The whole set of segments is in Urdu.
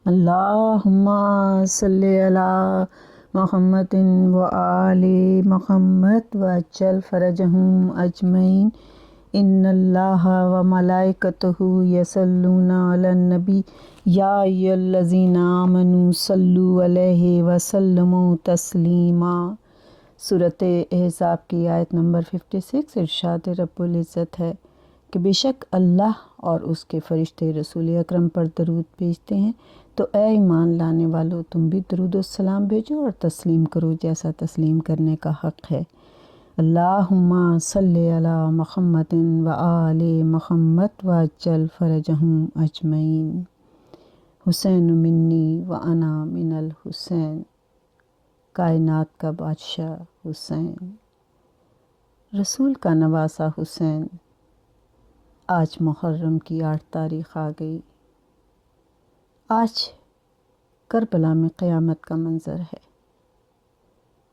اللہم صلی علی محمد و آل محمد وعجل فرجہم اجمعین۔ ان اللہ و ملائکتہ یصلون علی النبی یا ایھا الذین آمنوا صلوا علیہ وسلموا تسلیما۔ سورۃ احزاب کی آیت نمبر 56۔ ارشاد رب العزت ہے کہ بے شک اللہ اور اس کے فرشتے رسول اکرم پر درود بھیجتے ہیں، تو اے ایمان لانے والو تم بھی درود و سلام بھیجو اور تسلیم کرو جیسا تسلیم کرنے کا حق ہے۔ اللہم صلی علی محمد و آل محمد وعجل فرجہم اجمعین۔ حسین منی و انا من الحسین، کائنات کا بادشاہ حسین، رسول کا نواسہ حسین۔ آج محرم کی 8 تاریخ آ گئی۔ آج کربلا میں قیامت کا منظر ہے۔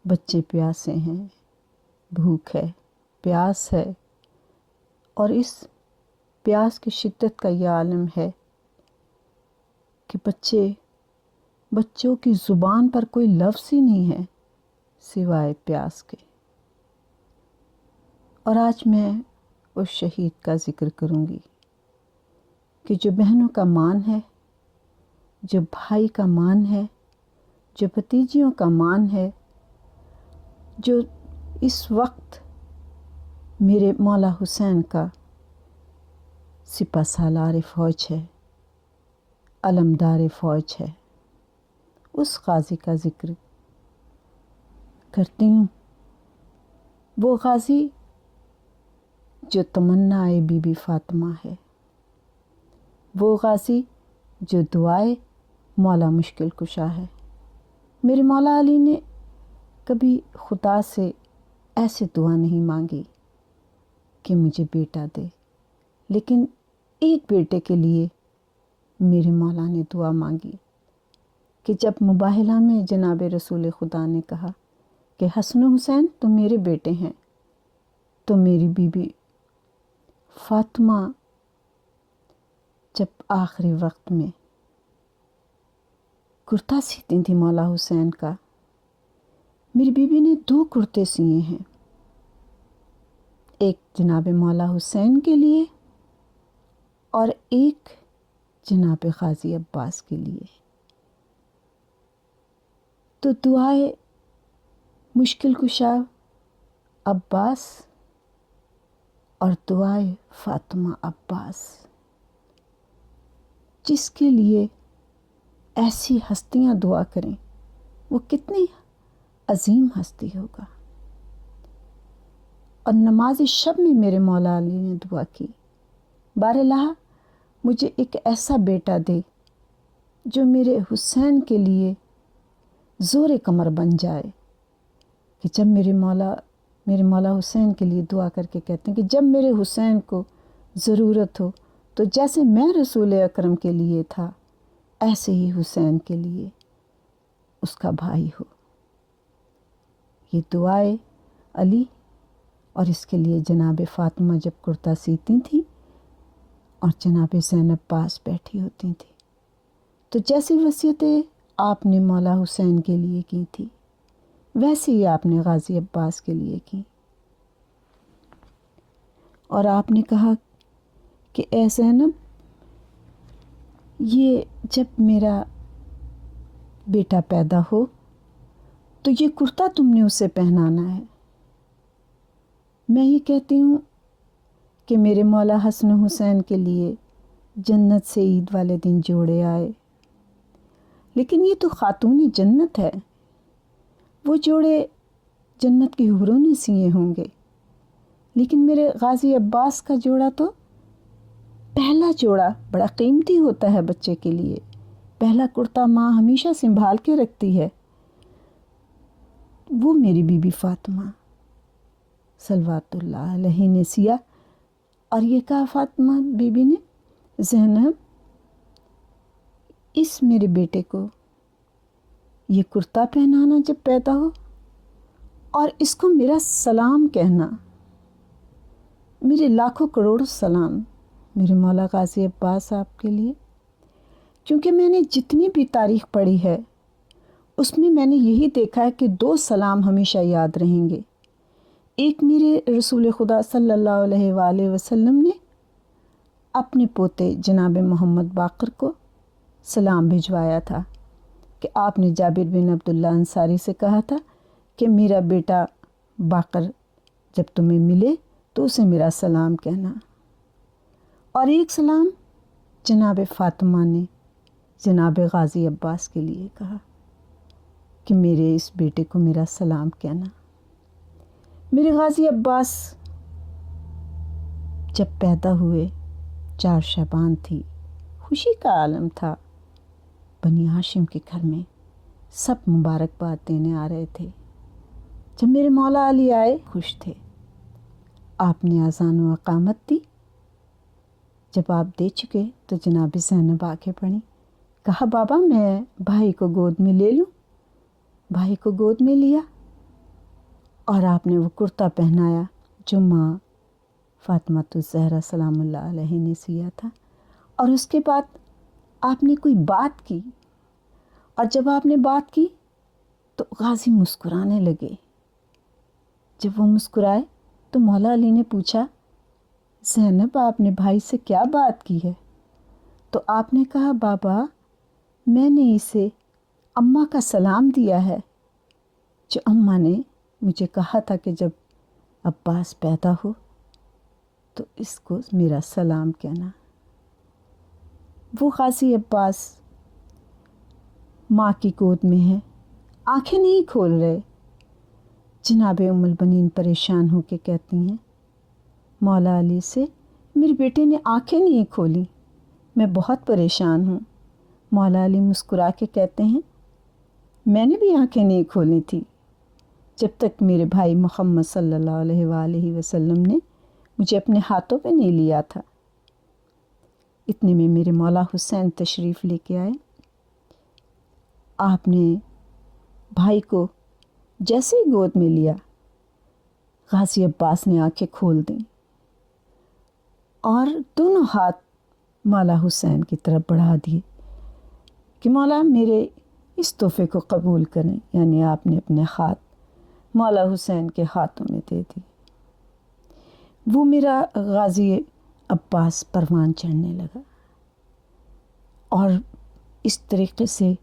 بچے پیاسے ہیں، بھوک ہے، پیاس ہے، اور اس پیاس کی شدت کا یہ عالم ہے کہ بچوں کی زبان پر کوئی لفظ ہی نہیں ہے سوائے پیاس کے۔ اور آج میں اس شہید کا ذکر کروں گی کہ جو بہنوں کا مان ہے، جو بھائی کا مان ہے، جو بھتیجیوں کا مان ہے، جو اس وقت میرے مولا حسین کا سپہ سالار فوج ہے، علمدار فوج ہے، اس غازی کا ذکر کرتی ہوں۔ وہ غازی جو تمنا بی بی فاطمہ ہے، وہ غازی جو دعائے مولا مشکل کشا ہے۔ میرے مولا علی نے کبھی خدا سے ایسے دعا نہیں مانگی کہ مجھے بیٹا دے، لیکن ایک بیٹے کے لیے میرے مولا نے دعا مانگی کہ جب مباہلہ میں جناب رسول خدا نے کہا کہ حسن و حسین تو میرے بیٹے ہیں، تو میری بی بی فاطمہ جب آخری وقت میں کرتا سیتی تھی مولا حسین کا، میری بیوی نے 2 کرتے سیے ہیں، ایک جناب مولا حسین کے لیے اور ایک جناب غازی عباس کے لیے۔ تو دعائے مشکل کشا عباس اور دعائے فاطمہ عباس، جس کے لیے ایسی ہستیاں دعا کریں وہ کتنی عظیم ہستی ہوگا۔ اور نماز شب میں میرے مولا علی نے دعا کی، بار الہ مجھے ایک ایسا بیٹا دے جو میرے حسین کے لیے زور کمر بن جائے، کہ جب میرے مولا حسین کے لیے دعا کر کے کہتے ہیں کہ جب میرے حسین کو ضرورت ہو تو جیسے میں رسول اکرم کے لیے تھا ایسے ہی حسین کے لیے اس کا بھائی ہو۔ یہ دعائے علی، اور اس کے لیے جناب فاطمہ جب کرتا سیتی تھیں اور جناب زینب پاس بیٹھی ہوتی تھیں، تو جیسی وصیتیں آپ نے مولا حسین کے لیے کی تھی ویسے ہی آپ نے غازی عباس کے لیے کی، اور آپ نے کہا کہ اے زینب، یہ جب میرا بیٹا پیدا ہو تو یہ کرتا تم نے اسے پہنانا ہے۔ میں یہ کہتی ہوں کہ میرے مولا حسن و حسین کے لیے جنت سے عید والے دن جوڑے آئے، لیکن یہ تو خاتون جنت ہے، وہ جوڑے جنت کی حوروں نے سیے ہوں گے، لیکن میرے غازی عباس کا جوڑا تو پہلا جوڑا بڑا قیمتی ہوتا ہے بچے کے لیے۔ پہلا کرتا ماں ہمیشہ سنبھال کے رکھتی ہے، وہ میری بی بی فاطمہ صلوات اللہ علیہ نے سیا، اور یہ کہا فاطمہ بی بی نے، زینب اس میرے بیٹے کو یہ کرتا پہنانا جب پیدا ہو، اور اس کو میرا سلام کہنا، میرے لاکھوں کروڑوں سلام میرے مولا غازی عباس آپ کے لیے، کیونکہ میں نے جتنی بھی تاریخ پڑھی ہے اس میں نے یہی دیکھا ہے کہ 2 سلام ہمیشہ یاد رہیں گے۔ ایک میرے رسول خدا صلی اللہ علیہ وآلہ وسلم نے اپنے پوتے جناب محمد باقر کو سلام بھجوایا تھا کہ آپ نے جابر بن عبداللہ انصاری سے کہا تھا کہ میرا بیٹا باقر جب تمہیں ملے تو اسے میرا سلام کہنا۔ اور ایک سلام جناب فاطمہ نے جناب غازی عباس کے لیے کہا کہ میرے اس بیٹے کو میرا سلام کہنا۔ میرے غازی عباس جب پیدا ہوئے 4 شعبان تھی، خوشی کا عالم تھا۔ بنی ہاشم کے گھر میں سب مبارکباد دینے آ رہے تھے۔ جب میرے مولا علی آئے خوش تھے۔ آپ نے اذان و اقامت دی۔ جب آپ دے چکے تو جناب زینب آگے بڑھیں، کہا بابا میں بھائی کو گود میں لے لوں۔ بھائی کو گود میں لیا اور آپ نے وہ کرتا پہنایا جو ماں فاطمہ الزہرا سلام اللہ علیہ نے سیا تھا۔ اور اس کے بعد آپ نے کوئی بات کی، اور جب آپ نے بات کی تو غازی مسکرانے لگے۔ جب وہ مسکرائے تو مولا علی نے پوچھا زینب آپ نے بھائی سے کیا بات کی ہے؟ تو آپ نے کہا بابا میں نے اسے اماں کا سلام دیا ہے جو اماں نے مجھے کہا تھا کہ جب عباس پیدا ہو تو اس کو میرا سلام کہنا۔ وہ غازی عباس ماں کی گود میں ہے، آنکھیں نہیں کھول رہے۔ جناب ام البنین پریشان ہو کے کہتی ہیں مولا علی سے میرے بیٹے نے آنکھیں نہیں کھولی، میں بہت پریشان ہوں۔ مولا علی مسکرا کے کہتے ہیں میں نے بھی آنکھیں نہیں کھولی تھی جب تک میرے بھائی محمد صلی اللہ علیہ وآلہ وسلم نے مجھے اپنے ہاتھوں پہ نہیں لیا تھا۔ اتنے میں میرے مولا حسین تشریف لے کے آئے۔ آپ نے بھائی کو جیسے ہی گود میں لیا غازی عباس نے آنکھیں کھول دیں اور دونوں ہاتھ مولا حسین کی طرف بڑھا دیے کہ مولا میرے اس تحفے کو قبول کریں۔ یعنی آپ نے اپنے ہاتھ مولا حسین کے ہاتھوں میں دے دی۔ وہ میرا غازی عباس پروان چڑھنے لگا اور اس طریقے سے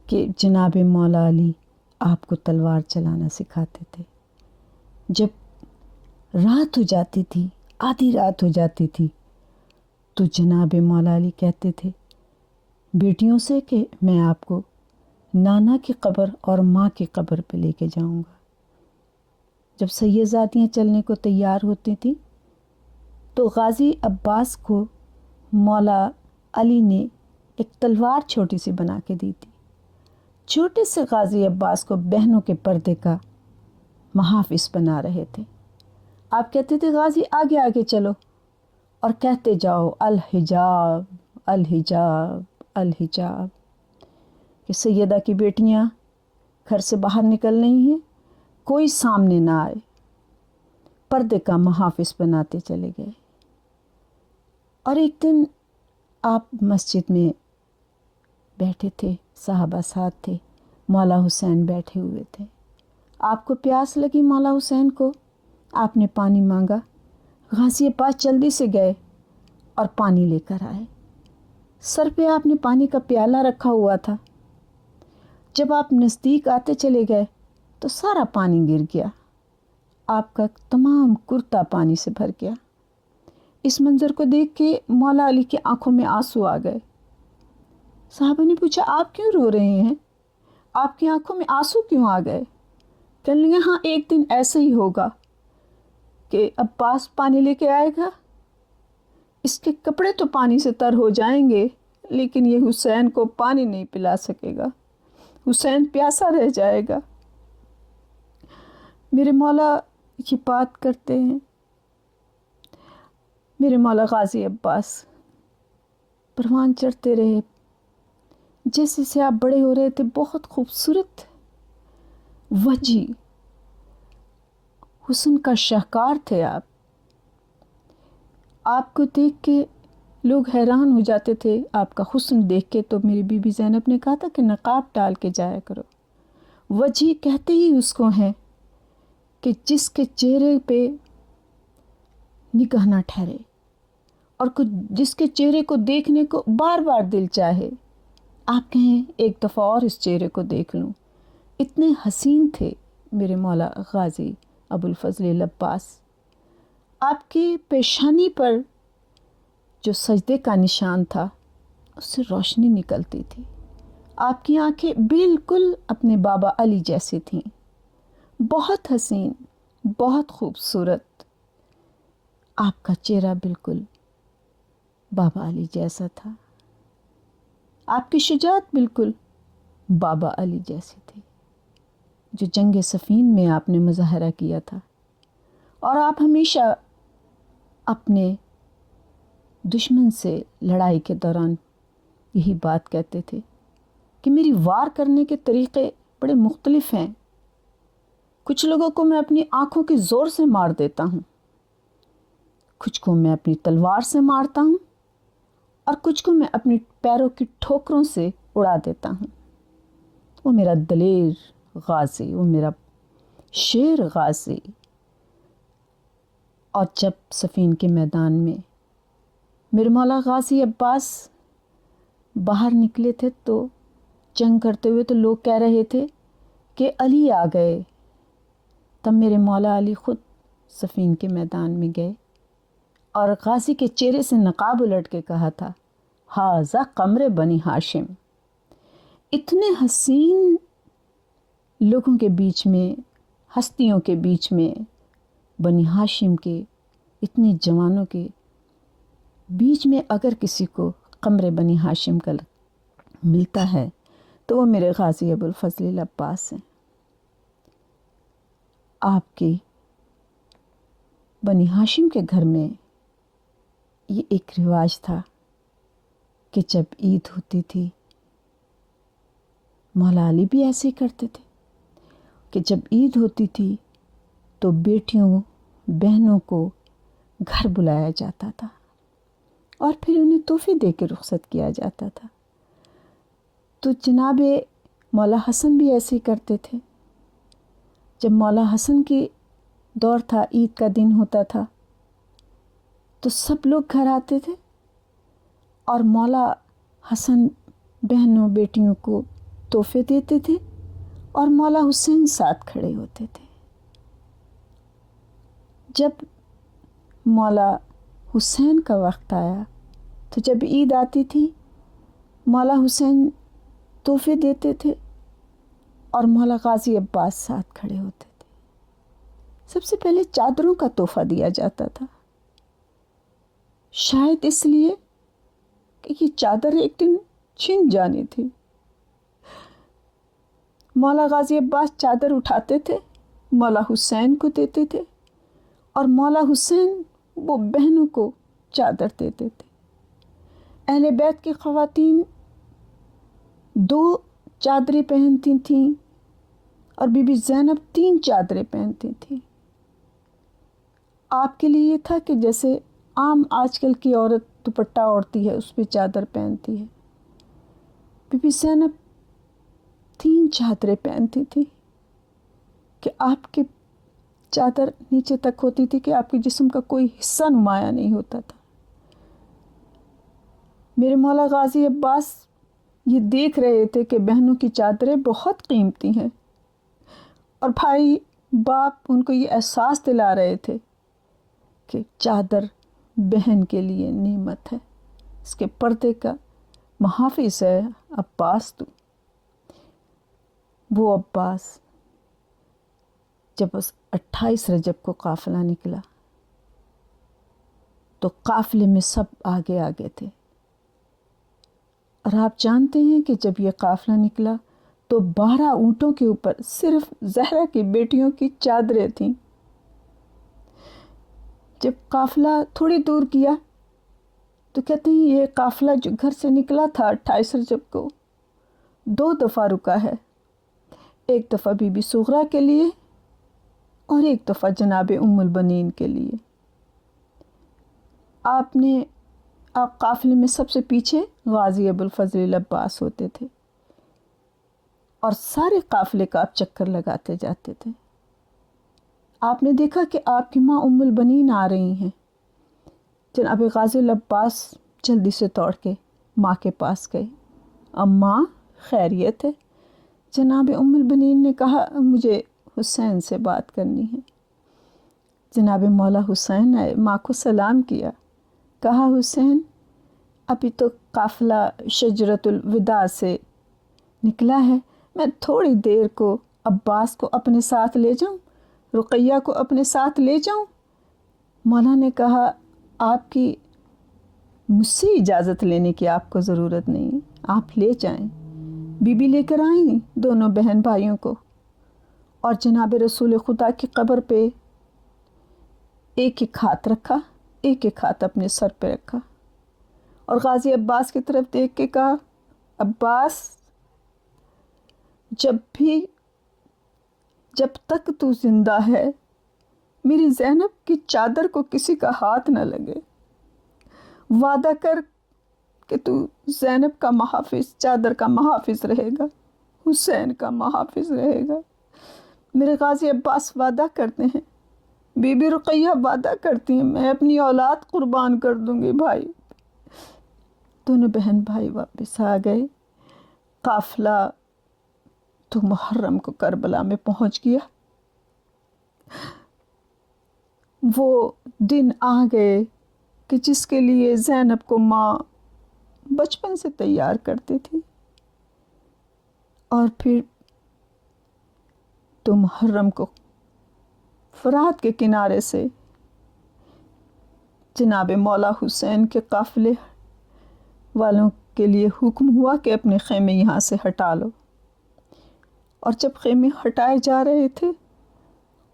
کہ جناب مولا علی آپ کو تلوار چلانا سکھاتے تھے۔ جب رات ہو جاتی تھی، آدھی رات ہو جاتی تھی، تو جناب مولا علی کہتے تھے بیٹیوں سے کہ میں آپ کو نانا کی قبر اور ماں کی قبر پہ لے کے جاؤں گا۔ جب سیدزادیاں چلنے کو تیار ہوتی تھیں تو غازی عباس کو مولا علی نے ایک تلوار چھوٹی سی بنا کے دی تھی۔ چھوٹے سے غازی عباس کو بہنوں کے پردے کا محافظ بنا رہے تھے۔ آپ کہتے تھے غازی آگے آگے چلو اور کہتے جاؤ الحجاب الحجاب الحجاب، کہ سیدہ کی بیٹیاں گھر سے باہر نکل رہی ہیں، کوئی سامنے نہ آئے۔ پردے کا محافظ بناتے چلے گئے۔ اور ایک دن آپ مسجد میں بیٹھے تھے، صحابہ ساتھ تھے، مولا حسین بیٹھے ہوئے تھے۔ آپ کو پیاس لگی مولا حسین کو، آپ نے پانی مانگا۔ غازی عباس جلدی سے گئے اور پانی لے کر آئے۔ سر پہ آپ نے پانی کا پیالہ رکھا ہوا تھا۔ جب آپ نزدیک آتے چلے گئے تو سارا پانی گر گیا، آپ کا تمام کرتا پانی سے بھر گیا۔ اس منظر کو دیکھ کے مولا علی کی آنکھوں میں آنسو آ گئے۔ صحابہ نے پوچھا آپ کیوں رو رہے ہیں؟ آپ کی آنکھوں میں آنسو کیوں آ گئے؟ کہنے لگے ہاں ایک دن ایسا ہی ہوگا کہ عباس پانی لے کے آئے گا، اس کے کپڑے تو پانی سے تر ہو جائیں گے لیکن یہ حسین کو پانی نہیں پلا سکے گا، حسین پیاسا رہ جائے گا۔ میرے مولا یہ بات کرتے ہیں، میرے مولا غازی عباس پروان چڑھتے رہے۔ جیسے سے آپ بڑے ہو رہے تھے بہت خوبصورت وجی حسن کا شاہکار تھے آپ کو دیکھ کے لوگ حیران ہو جاتے تھے آپ کا حسن دیکھ کے، تو میری بی بی زینب نے کہا تھا کہ نقاب ڈال کے جایا کرو۔ وجہ کہتے ہی اس کو ہیں کہ جس کے چہرے پہ نگاہ نہ ٹھہرے اور جس کے چہرے کو دیکھنے کو بار بار دل چاہے، آپ کہیں ایک دفعہ اور اس چہرے کو دیکھ لوں۔ اتنے حسین تھے میرے مولا غازی ابوالفضل العباس۔ آپ کی پیشانی پر جو سجدے کا نشان تھا اس سے روشنی نکلتی تھی۔ آپ کی آنکھیں بالکل اپنے بابا علی جیسی تھیں، بہت حسین، بہت خوبصورت۔ آپ کا چہرہ بالکل بابا علی جیسا تھا، آپ کی شجاعت بالکل بابا علی جیسی تھی، جو جنگ صفین میں آپ نے مظاہرہ کیا تھا۔ اور آپ ہمیشہ اپنے دشمن سے لڑائی کے دوران یہی بات کہتے تھے کہ میری وار کرنے کے طریقے بڑے مختلف ہیں۔ کچھ لوگوں کو میں اپنی آنکھوں کے زور سے مار دیتا ہوں، کچھ کو میں اپنی تلوار سے مارتا ہوں، اور کچھ کو میں اپنی پیروں کی ٹھوکروں سے اڑا دیتا ہوں۔ وہ میرا دلیر غازی، وہ میرا شیر غازی۔ اور جب صفین کے میدان میں میرے مولا غازی عباس باہر نکلے تھے تو جنگ کرتے ہوئے، تو لوگ کہہ رہے تھے کہ علی آ گئے۔ تب میرے مولا علی خود صفین کے میدان میں گئے اور غازی کے چہرے سے نقاب الٹ کے کہا تھا، ھذا قمر بنی ہاشم۔ اتنے حسین لوگوں کے بیچ میں، ہستیوں کے بیچ میں، بنی ہاشم کے اتنے جوانوں کے بیچ میں اگر کسی کو قمر بنی ہاشم کا ملتا ہے تو وہ میرے غازی ابوالفضل العباس ہیں۔ آپ کی بنی ہاشم کے گھر میں یہ ایک رواج تھا کہ جب عید ہوتی تھی، مولا علی بھی ایسے ہی کرتے تھے کہ جب عید ہوتی تھی تو بیٹیوں بہنوں کو گھر بلایا جاتا تھا اور پھر انہیں تحفے دے کے رخصت کیا جاتا تھا۔ تو جناب مولا حسن بھی ایسے ہی کرتے تھے۔ جب مولا حسن کی دور تھا، عید کا دن ہوتا تھا تو سب لوگ گھر آتے تھے اور مولا حسن بہنوں بیٹیوں کو تحفے دیتے تھے اور مولا حسین ساتھ کھڑے ہوتے تھے۔ جب مولا حسین کا وقت آیا تو جب عید آتی تھی، مولا حسین تحفے دیتے تھے اور مولا غازی عباس ساتھ کھڑے ہوتے تھے۔ سب سے پہلے چادروں کا تحفہ دیا جاتا تھا، شاید اس لیے کہ یہ چادر ایک دن چھن جانی تھی۔ مولا غازی عباس چادر اٹھاتے تھے، مولا حسین کو دیتے تھے اور مولا حسین وہ بہنوں کو چادر دیتے تھے۔ اہل بیت کی خواتین 2 چادریں پہنتی تھیں اور بی بی زینب 3 چادریں پہنتی تھیں۔ آپ کے لیے یہ تھا کہ جیسے عام آج کل کی عورت دوپٹہ اوڑھتی ہے، اس پہ چادر پہنتی ہے، بی بی زینب 3 چادریں پہنتی تھی کہ آپ کی چادر نیچے تک ہوتی تھی کہ آپ کے جسم کا کوئی حصہ نمایاں نہیں ہوتا تھا۔ میرے مولا غازی عباس یہ دیکھ رہے تھے کہ بہنوں کی چادریں بہت قیمتی ہیں، اور بھائی باپ ان کو یہ احساس دلا رہے تھے کہ چادر بہن کے لیے نعمت ہے، اس کے پردے کا محافظ ہے عباس تو۔ وہ عباس جب 28 رجب کو قافلہ نکلا تو قافلے میں سب آگے آگے تھے، اور آپ جانتے ہیں کہ جب یہ قافلہ نکلا تو 12 اونٹوں کے اوپر صرف زہرا کی بیٹیوں کی چادریں تھیں۔ جب قافلہ تھوڑی دور گیا تو کہتے ہیں یہ قافلہ جو گھر سے نکلا تھا 28 رجب کو 2 دفعہ رکا ہے، ایک دفعہ بی بی صغرا کے لیے اور ایک دفعہ جناب ام البنین کے لیے۔ آپ نے آپ قافلے میں سب سے پیچھے غازی ابوالفضل عباس ہوتے تھے اور سارے قافلے کا آپ چکر لگاتے جاتے تھے۔ آپ نے دیکھا کہ آپ کی ماں ام البنین آ رہی ہیں۔ جناب غازی العباس جلدی سے دوڑ کے ماں کے پاس گئے۔ اماں خیریت ہے؟ جناب ام البنین نے کہا مجھے حسین سے بات کرنی ہے۔ جناب مولا حسین آئے، ماں کو سلام کیا، کہا حسین ابھی تو قافلہ شجرۃ الوداع سے نکلا ہے، میں تھوڑی دیر کو عباس کو اپنے ساتھ لے جاؤں، رقیہ کو اپنے ساتھ لے جاؤں؟ مولا نے کہا آپ کی مجھ سے اجازت لینے کی آپ کو ضرورت نہیں، آپ لے جائیں۔ بی بی لے کر آئیں دونوں بہن بھائیوں کو، اور جناب رسول خدا کی قبر پہ ایک ایک ہاتھ رکھا، ایک ایک ہاتھ اپنے سر پہ رکھا، اور غازی عباس کی طرف دیکھ کے کہا عباس جب تک تو زندہ ہے میری زینب کی چادر کو کسی کا ہاتھ نہ لگے، وعدہ کر کہ تو زینب کا محافظ، چادر کا محافظ رہے گا، حسین کا محافظ رہے گا۔ میرے غازی عباس وعدہ کرتے ہیں، بی بی رقیہ وعدہ کرتی ہیں میں اپنی اولاد قربان کر دوں گی بھائی۔ دونوں بہن بھائی واپس آ گئے۔ قافلہ تو محرم کو کربلا میں پہنچ گیا۔ وہ دن آ گئے کہ جس کے لیے زینب کو ماں بچپن سے تیار کرتی تھی، اور پھر تو محرم کو فرات کے کنارے سے جناب مولا حسین کے قافلے والوں کے لیے حکم ہوا کہ اپنے خیمے یہاں سے ہٹا لو۔ اور جب خیمے ہٹائے جا رہے تھے،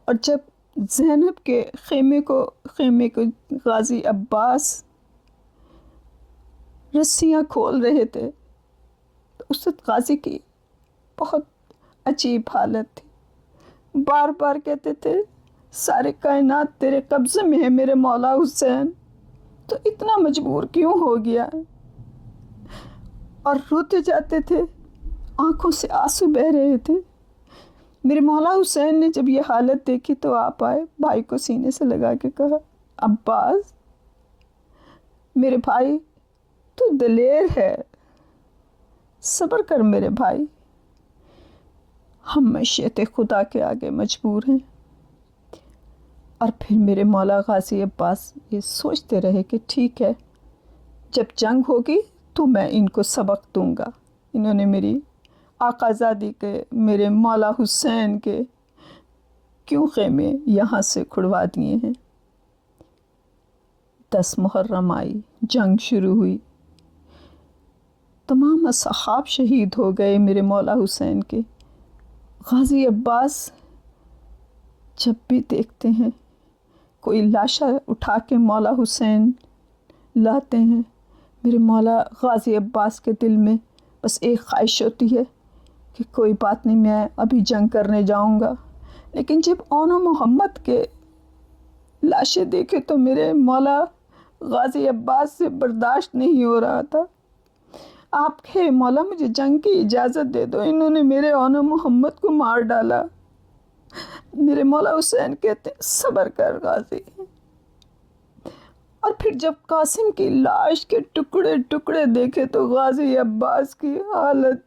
اور جب زینب کے خیمے کو غازی عباس رسیاں کھول رہے تھے، تو اس وقت غازی کی بہت عجیب حالت تھی۔ بار بار کہتے تھے سارے کائنات تیرے قبضے میں ہے میرے مولا حسین، تو اتنا مجبور کیوں ہو گیا؟ اور روتے جاتے تھے، آنکھوں سے آنسو بہہ رہے تھے۔ میرے مولا حسین نے جب یہ حالت دیکھی تو آپ آئے، بھائی کو سینے سے لگا کے کہا عباس میرے بھائی تو دلیر ہے، صبر کر میرے بھائی، ہم مشیت خدا کے آگے مجبور ہیں۔ اور پھر میرے مولا غازی عباس یہ سوچتے رہے کہ ٹھیک ہے، جب جنگ ہوگی تو میں ان کو سبق دوں گا۔ انہوں نے میری آقازادی کے، میرے مولا حسین کے کیوں خیمے یہاں سے کھڑوا دیے ہیں۔ 10 محرم آئی، جنگ شروع ہوئی، تمام اصحاب شہید ہو گئے میرے مولا حسین کے۔ غازی عباس جب بھی دیکھتے ہیں کوئی لاشا اٹھا کے مولا حسین لاتے ہیں، میرے مولا غازی عباس کے دل میں بس ایک خواہش ہوتی ہے کہ کوئی بات نہیں، میں ابھی جنگ کرنے جاؤں گا۔ لیکن جب اون محمد کے لاشیں دیکھے تو میرے مولا غازی عباس سے برداشت نہیں ہو رہا تھا۔ آپ کہے مولا مجھے جنگ کی اجازت دے دو، انہوں نے میرے اون محمد کو مار ڈالا۔ میرے مولا حسین کہتے صبر کر غازی۔ اور پھر جب قاسم کی لاش کے ٹکڑے ٹکڑے دیکھے تو غازی عباس کی حالت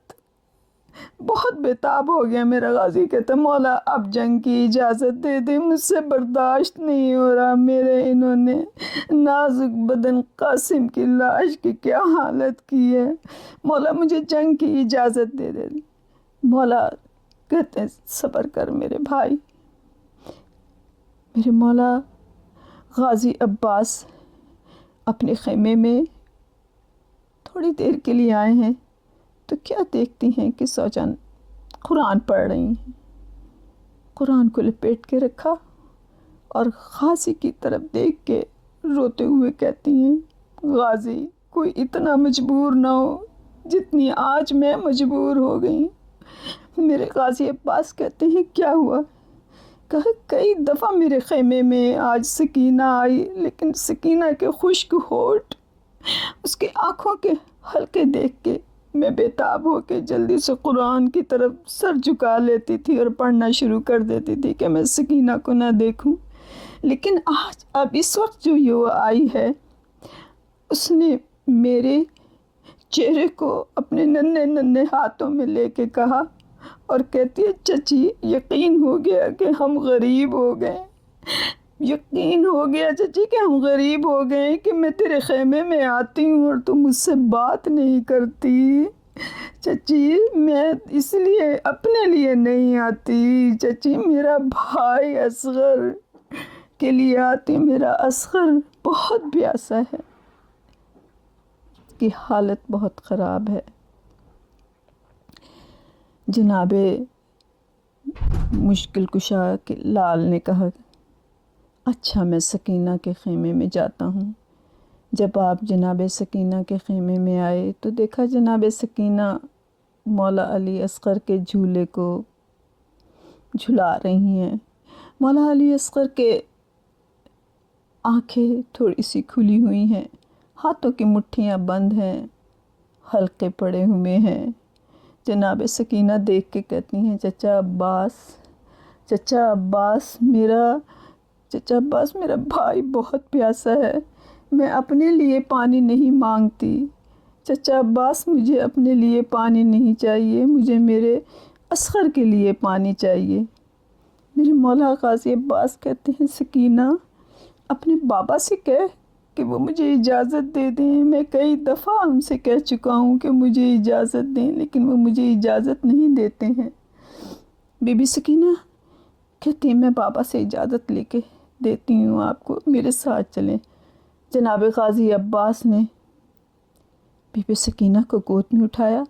بہت بےتاب ہو گیا۔ میرا غازی کہتا مولا اب جنگ کی اجازت دے دے، مجھ سے برداشت نہیں ہو رہا، میرے انہوں نے نازک بدن قاسم کی لاش کی کیا حالت کی ہے، مولا مجھے جنگ کی اجازت دے دے۔ مولا کہتے ہیں صبر کر میرے بھائی۔ میرے مولا غازی عباس اپنے خیمے میں تھوڑی دیر کے لیے آئے ہیں تو کیا دیکھتی ہیں کہ سوجن قرآن پڑھ رہی ہیں۔ قرآن کو لپیٹ کے رکھا اور غازی کی طرف دیکھ کے روتے ہوئے کہتی ہیں غازی کوئی اتنا مجبور نہ ہو جتنی آج میں مجبور ہو گئی۔ میرے غازی عباس کہتے ہیں کیا ہوا؟ کہا کئی دفعہ میرے خیمے میں آج سکینہ آئی، لیکن سکینہ کے خشک ہونٹ اس کی آنکھوں کے حلقے دیکھ کے میں بےتاب ہو کے جلدی سے قرآن کی طرف سر جھکا لیتی تھی اور پڑھنا شروع کر دیتی تھی کہ میں سکینہ کو نہ دیکھوں. لیکن آج اب اس وقت جو یہ آئی ہے، اس نے میرے چہرے کو اپنے ننھے ننھے ہاتھوں میں لے کے کہا اور کہتی ہے چچی یقین ہو گیا کہ ہم غریب ہو گئے. یقین ہو گیا چچی کہ ہم غریب ہو گئے کہ میں تیرے خیمے میں آتی ہوں اور تم مجھ سے بات نہیں کرتی. چچی میں اس لیے اپنے لیے نہیں آتی، چچی میرا بھائی اصغر کے لیے آتی. میرا اصغر بہت پیاسا ہے، اس کی حالت بہت خراب ہے. جناب مشکل کشا کے لال نے کہا اچھا میں سکینہ کے خیمے میں جاتا ہوں. جب آپ جناب سکینہ کے خیمے میں آئے تو دیکھا جناب سکینہ مولا علی اصغر کے جھولے کو جھلا رہی ہیں. مولا علی اصغر کے آنکھیں تھوڑی سی کھلی ہوئی ہیں، ہاتھوں کی مٹھیاں بند ہیں، حلقے پڑے ہوئے ہیں. جناب سکینہ دیکھ کے کہتی ہیں چچا عباس میرا بھائی بہت پیاسا ہے، میں اپنے لیے پانی نہیں مانگتی. چچا عباس مجھے اپنے لیے پانی نہیں چاہیے، مجھے میرے اصغر کے لیے پانی چاہیے. میرے مولا غازی عباس کہتے ہیں سکینہ اپنے بابا سے کہہ کہ وہ مجھے اجازت دے دیں. میں کئی دفعہ ان سے کہہ چکا ہوں کہ مجھے اجازت دیں، لیکن وہ مجھے اجازت نہیں دیتے ہیں. بی بی سکینہ کہتی ہیں میں بابا سے اجازت لے کے دیتی ہوں آپ کو، میرے ساتھ چلیں. جناب غازی عباس نے بی بی سکینہ کو گود میں اٹھایا.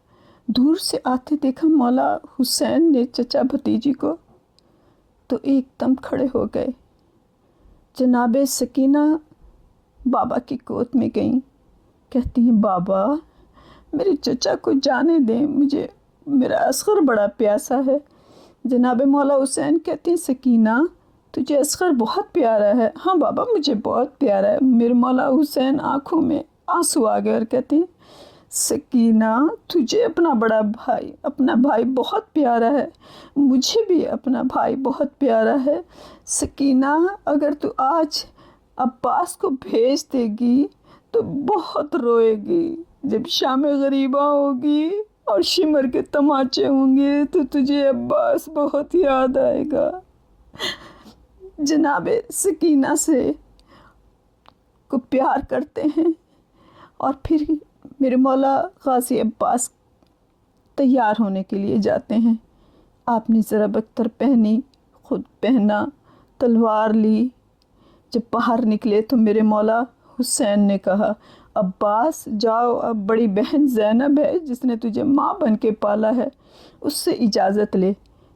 دور سے آتے دیکھا مولا حسین نے چچا بھتیجی کو تو ایک دم کھڑے ہو گئے. جناب سکینہ بابا کی گود میں گئیں، کہتی ہیں بابا میرے چچا کو جانے دیں، مجھے میرا اصغر بڑا پیاسا ہے. جناب مولا حسین کہتی ہیں سکینہ تجھے اصغر بہت پیارا ہے. ہاں بابا مجھے بہت پیارا ہے. میرے مولا حسین آنکھوں میں آنسو آ گئے اور کہتے ہیں سکینہ تجھے اپنا بھائی بہت پیارا ہے، مجھے بھی اپنا بھائی بہت پیارا ہے. سکینہ اگر تو آج عباس کو بھیج دے گی تو بہت روئے گی. جب شام غریبہ ہوگی اور شمر کے تماچے ہوں گے تو تجھے عباس بہت یاد آئے گا. جناب سکینہ سے کو پیار کرتے ہیں اور پھر میرے مولا غازی عباس تیار ہونے کے لیے جاتے ہیں. آپ نے زرب اختر پہنی، خود پہنا، تلوار لی. جب باہر نکلے تو میرے مولا حسین نے کہا عباس جاؤ، اب بڑی بہن زینب ہے جس نے تجھے ماں بن کے پالا ہے، اس سے اجازت لے.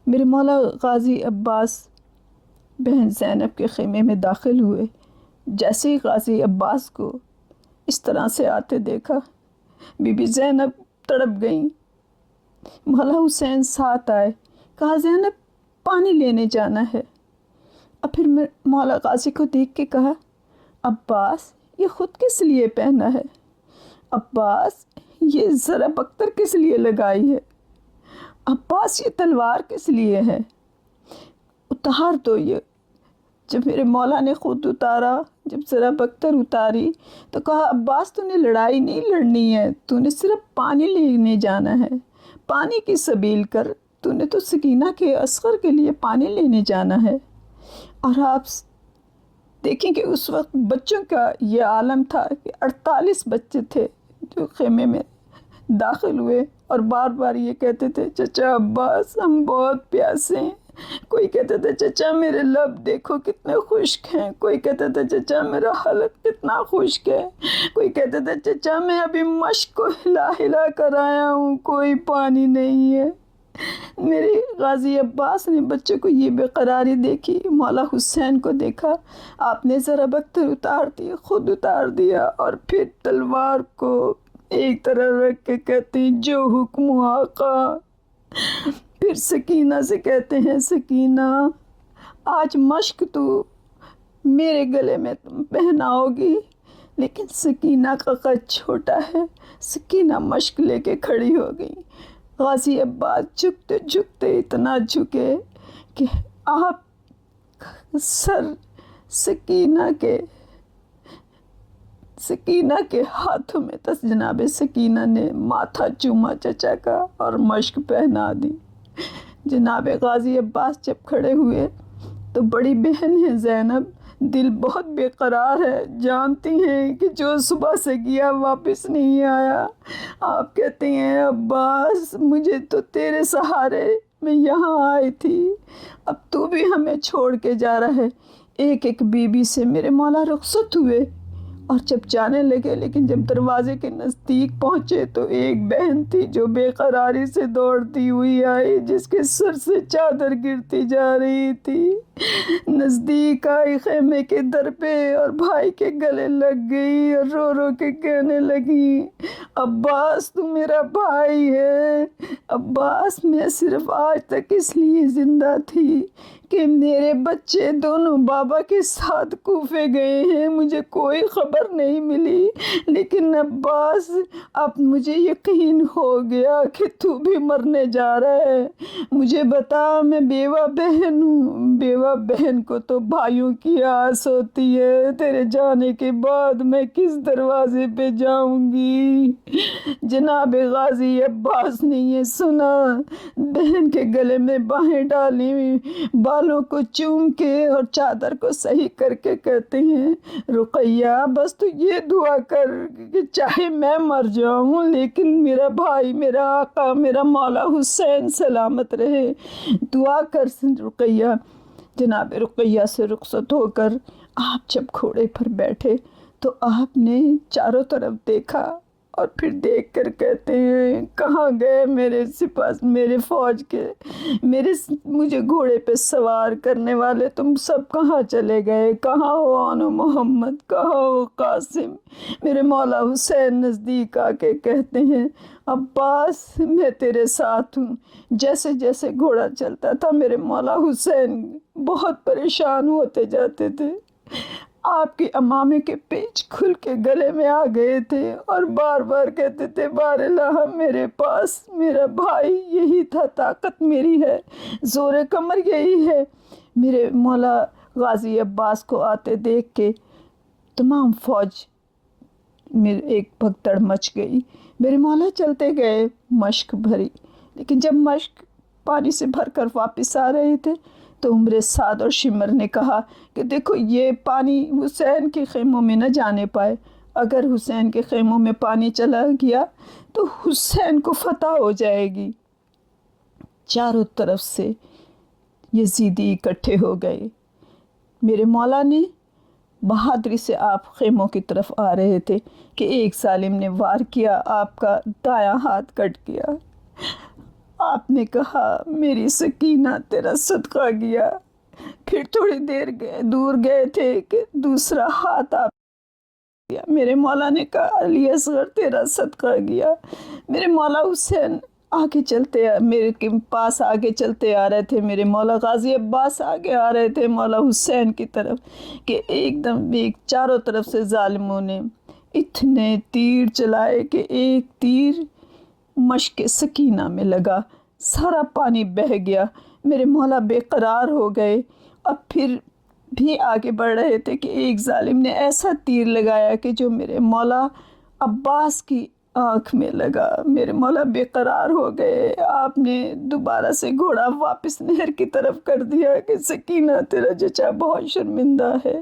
میرے مولا غازی عباس بہن زینب کے خیمے میں داخل ہوئے. جیسے ہی غازی عباس کو اس طرح سے آتے دیکھا بی بی زینب تڑپ گئیں. مولا حسین ساتھ آئے، کہا زینب پانی لینے جانا ہے. اور پھر میں مولا غازی کو دیکھ کے کہا عباس یہ خود کس لیے پہنا ہے؟ عباس یہ زرب اختر کس لیے لگائی ہے؟ عباس یہ تلوار کس لیے ہے؟ اتار دو یہ. جب میرے مولا نے خود اتارا، جب زرب اختر اتاری تو کہا عباس تو نے لڑائی نہیں لڑنی ہے، تو نے صرف پانی لینے جانا ہے. پانی کی سبیل کر، تو نے تو سکینہ کے اصغر کے لیے پانی لینے جانا ہے. اور آپ دیکھیں کہ اس وقت بچوں کا یہ عالم تھا کہ 48 بچے تھے جو خیمے میں داخل ہوئے اور بار بار یہ کہتے تھے چچا عباس ہم بہت پیاسے ہیں. کوئی کہتا تھا چچا میرے لب دیکھو کتنے خشک ہیں، کوئی کہتا تھا چچا میرا حلق کتنا خشک ہے، کوئی کہتا تھا چچا میں ابھی مشق کو ہلا ہلا کر آیا ہوں، کوئی پانی نہیں ہے. میرے غازی عباس نے بچوں کو یہ بے قراری دیکھی. مولا حسین کو دیکھا، آپ نے زرب اختر اتار دی، خود اتار دیا اور پھر تلوار کو ایک طرح رکھ کے کہتے ہیں جو حکم آقا. پھر سکینہ سے کہتے ہیں سکینہ آج مشق تو میرے گلے میں تم پہناؤ گی، لیکن سکینہ کا قد چھوٹا ہے۔ سکینہ مشق لے کے کھڑی ہو گئی۔ غازی عباس جھکتے جھکتے اتنا جھکے کہ آپ سر سکینہ کے ہاتھوں میں جناب سکینہ نے ماتھا چوما چچا کا اور مشق پہنا دی۔ جناب غازی عباس جب کھڑے ہوئے تو بڑی بہن ہے زینب دل بہت بے قرار ہے، جانتی ہیں کہ جو صبح سے گیا واپس نہیں آیا۔ آپ کہتے ہیں عباس مجھے تو تیرے سہارے میں یہاں آئی تھی، اب تو بھی ہمیں چھوڑ کے جا رہا ہے۔ ایک ایک بیوی سے میرے مولا رخصت ہوئے اور جب جانے لگے، لیکن جب دروازے کے نزدیک پہنچے تو ایک بہن تھی جو بے قراری سے دوڑتی ہوئی آئی، جس کے سر سے چادر گرتی جا رہی تھی۔ نزدیک آئی خیمے کے در پہ اور بھائی کے گلے لگ گئی اور رو رو کے کہنے لگی عباس تو میرا بھائی ہے۔ عباس میں صرف آج تک اس لیے زندہ تھی کہ میرے بچے دونوں بابا کے ساتھ کوفے گئے ہیں، مجھے کوئی خبر نہیں ملی، لیکن عباس اب مجھے یقین ہو گیا کہ تو بھی مرنے جا رہا ہے۔ مجھے بتا میں بیوہ بہن ہوں، بیوہ بہن کو تو بھائیوں کی آس ہوتی ہے، تیرے جانے کے بعد میں کس دروازے پہ جاؤں گی؟ جناب غازی عباس نے یہ سنا، بہن کے گلے میں باہیں ڈالی، بالوں کو چوم کے اور چادر کو صحیح کر کے کہتے ہیں رقیہ بس تو یہ دعا کر کہ چاہے میں مر جاؤں لیکن میرا بھائی، میرا آقا، میرا مولا حسین سلامت رہے، دعا کر رقیہ۔ جناب رقیہ سے رخصت ہو کر آپ جب گھوڑے پر بیٹھے تو آپ نے چاروں طرف دیکھا اور پھر دیکھ کر کہتے ہیں کہاں گئے میرے سپاہ، میرے فوج کے، مجھے گھوڑے پہ سوار کرنے والے، تم سب کہاں چلے گئے؟ کہاں ہو آنو محمد، کہاں ہو قاسم؟ میرے مولا حسین نزدیک آ کے کہتے ہیں عباس میں تیرے ساتھ ہوں۔ جیسے جیسے گھوڑا چلتا تھا میرے مولا حسین بہت پریشان ہوتے جاتے تھے، آپ کی امامے کے پیچ کھل کے گلے میں آ گئے تھے اور بار بار کہتے تھے بار الہ میرے پاس میرا بھائی، یہی تھا طاقت میری ہے، زور کمر یہی ہے۔ میرے مولا غازی عباس کو آتے دیکھ کے تمام فوج میں ایک بھگدڑ مچ گئی۔ میرے مولا چلتے گئے مشق بھری، لیکن جب مشق پانی سے بھر کر واپس آ رہے تھے تو عمر سعد اور شمر نے کہا کہ دیکھو یہ پانی حسین کے خیموں میں نہ جانے پائے، اگر حسین کے خیموں میں پانی چلا گیا تو حسین کو فتح ہو جائے گی۔ چاروں طرف سے یزیدی اکٹھے ہو گئے۔ میرے مولا نے بہادری سے آپ خیموں کی طرف آ رہے تھے کہ ایک ظالم نے وار کیا، آپ کا دایاں ہاتھ کٹ گیا۔ آپ نے کہا میری سکینہ تیرا صدقہ گیا، پھر تھوڑی دیر دور گئے تھے کہ دوسرا ہاتھ آپ گیا۔ میرے مولا نے کہا علی اصغر تیرا صدقہ گیا۔ میرے مولا حسین آگے چلتے میرے کے پاس آگے چلتے آ رہے تھے، میرے مولا غازی عباس آگے آ رہے تھے مولا حسین کی طرف کہ ایک دم چاروں طرف سے ظالموں نے اتنے تیر چلائے کہ ایک تیر مشق سکینہ میں لگا، سارا پانی بہہ گیا۔ میرے مولا بے قرار ہو گئے، اب پھر بھی آگے بڑھ رہے تھے کہ ایک ظالم نے ایسا تیر لگایا کہ جو میرے مولا عباس کی آنکھ میں لگا۔ میرے مولا بے قرار ہو گئے، آپ نے دوبارہ سے گھوڑا واپس نہر کی طرف کر دیا کہ سکینہ تیرا چچا بہت شرمندہ ہے۔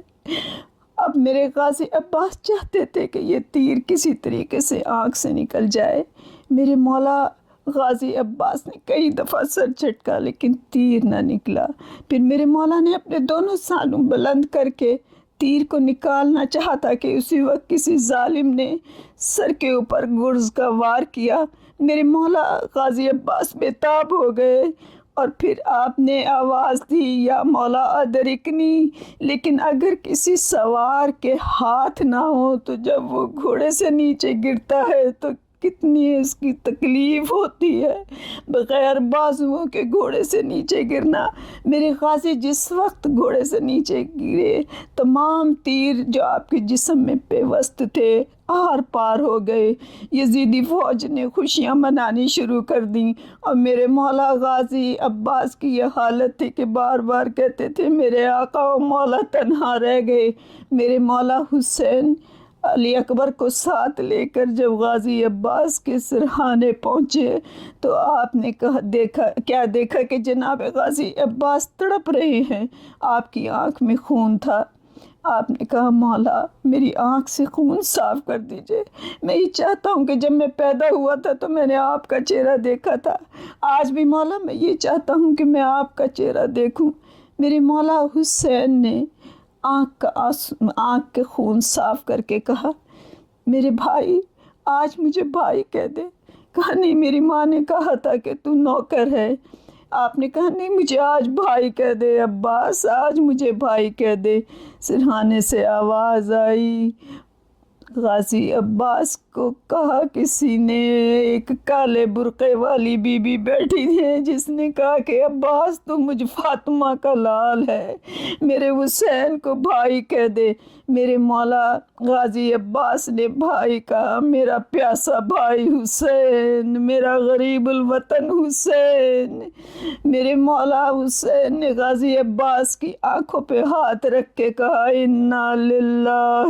اب میرے غازی عباس چاہتے تھے کہ یہ تیر کسی طریقے سے آنکھ سے نکل جائے۔ میرے مولا غازی عباس نے کئی دفعہ سر جھٹکا لیکن تیر نہ نکلا۔ پھر میرے مولا نے اپنے دونوں سانوں بلند کر کے تیر کو نکالنا چاہتا کہ اسی وقت کسی ظالم نے سر کے اوپر گرز کا وار کیا۔ میرے مولا غازی عباس بے تاب ہو گئے اور پھر آپ نے آواز دی یا مولا ادرکنی، لیکن اگر کسی سوار کے ہاتھ نہ ہو تو جب وہ گھوڑے سے نیچے گرتا ہے تو کتنی اس کی تکلیف ہوتی ہے، بغیر بازوؤں کے گھوڑے سے نیچے گرنا۔ میرے غازی جس وقت گھوڑے سے نیچے گرے، تمام تیر جو آپ کے جسم میں پیوست تھے آر پار ہو گئے۔ یزیدی فوج نے خوشیاں منانی شروع کر دیں، اور میرے مولا غازی عباس کی یہ حالت تھی کہ بار بار کہتے تھے میرے آقا و مولا تنہا رہ گئے۔ میرے مولا حسین علی اکبر کو ساتھ لے کر جب غازی عباس کے سرحانے پہنچے تو آپ نے کیا دیکھا کہ جناب غازی عباس تڑپ رہے ہیں، آپ کی آنکھ میں خون تھا۔ آپ نے کہا مولا میری آنکھ سے خون صاف کر دیجئے، میں یہ چاہتا ہوں کہ جب میں پیدا ہوا تھا تو میں نے آپ کا چہرہ دیکھا تھا، آج بھی مولا میں یہ چاہتا ہوں کہ میں آپ کا چہرہ دیکھوں۔ میرے مولا حسین نے آنکھ کے خون صاف کر کے کہا میرے بھائی آج مجھے بھائی کہہ دے۔ کہا نہیں، میری ماں نے کہا تھا کہ تو نوکر ہے۔ آپ نے کہا نہیں، مجھے آج بھائی کہہ دے عباس، آج مجھے بھائی کہہ دے۔ سرہانے سے آواز آئی، غازی عباس کو کہا کسی نے، ایک کالے برقعے والی بی بی بیٹھی ہے جس نے کہا کہ عباس تو مجھ فاطمہ کا لال ہے، میرے حسین کو بھائی کہہ دے۔ میرے مولا غازی عباس نے بھائی کہا، میرا پیاسا بھائی حسین، میرا غریب الوطن حسین۔ میرے مولا حسین نے غازی عباس کی آنکھوں پہ ہاتھ رکھ کے کہا انا للہ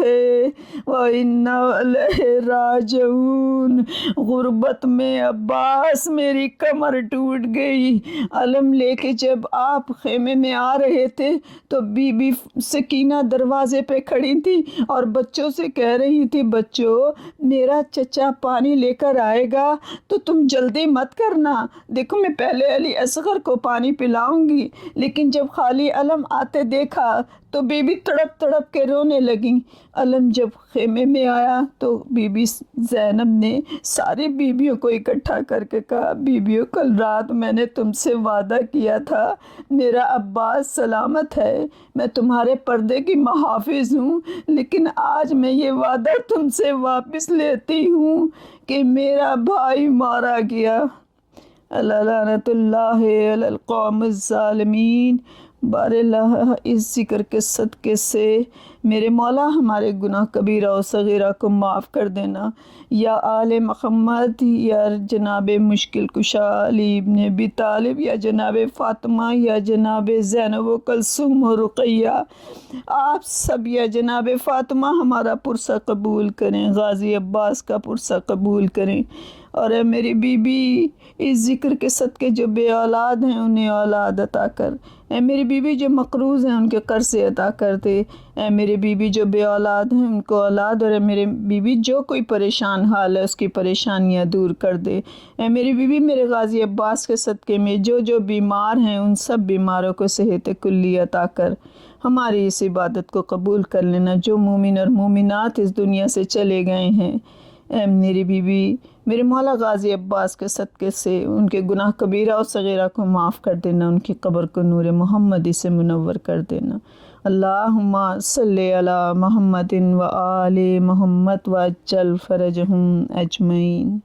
و انا الیہ راجعون۔ غربت میں عباس میری کمر ٹوٹ گئی۔ علم لے کے جب آپ خیمے میں آ رہے تھے تو بی بی سکینہ دروازے پہ کھڑی تھی اور بچوں سے کہہ رہی تھی بچوں میرا چچا پانی لے کر آئے گا تو تم جلدی مت کرنا، دیکھو میں پہلے علی اصغر کو پانی پلاؤں گی۔ لیکن جب خالی علم آتے دیکھا تو بی بی تڑپ تڑپ کے رونے لگیں۔ علم جب خیمے میں آیا تو بی بی زینب نے ساری بیویوں کو اکٹھا کر کے کہا بیویوں کل رات میں نے تم سے وعدہ کیا تھا میرا عباس سلامت ہے، میں تمہارے پردے کی محافظ ہوں، لیکن آج میں یہ وعدہ تم سے واپس لیتی ہوں کہ میرا بھائی مارا گیا۔ لعنت اللہ علی القوم الظالمین۔ بار اللہ اس ذکر کے صدقے سے میرے مولا ہمارے گناہ کبیرہ و صغیرہ کو معاف کر دینا، یا آل محمد، یا جناب مشکل کشا علی ابن ابی طالب، یا جناب فاطمہ، یا جناب زینب و کلثوم و رقیہ، آپ سب یا جناب فاطمہ ہمارا پرسہ قبول کریں، غازی عباس کا پرسہ قبول کریں، اور اے میری بی بی اس ذکر کے صدقے جو بے اولاد ہیں انہیں اولاد عطا کر، اے میری بی بی جو مقروض ہیں ان کے قرض عطا کر دے، اے میری بی بی جو بے اولاد ہیں ان کو اولاد، اور اے میری بی بی جو کوئی پریشان حال ہے اس کی پریشانیاں دور کر دے، اے میری بی بی میرے غازی عباس کے صدقے میں جو بیمار ہیں ان سب بیماروں کو صحت کلی عطا کر، ہماری اس عبادت کو قبول کر لینا۔ جو مومن اور مومنات اس دنیا سے چلے گئے ہیں اے میری بی بی میرے مولا غازی عباس کے صدقے سے ان کے گناہ کبیرہ و صغیرہ کو معاف کر دینا، ان کی قبر کو نور محمدی سے منور کر دینا۔ اللہم صلی علی محمد و آل محمد وعجل فرجہم اجمعین۔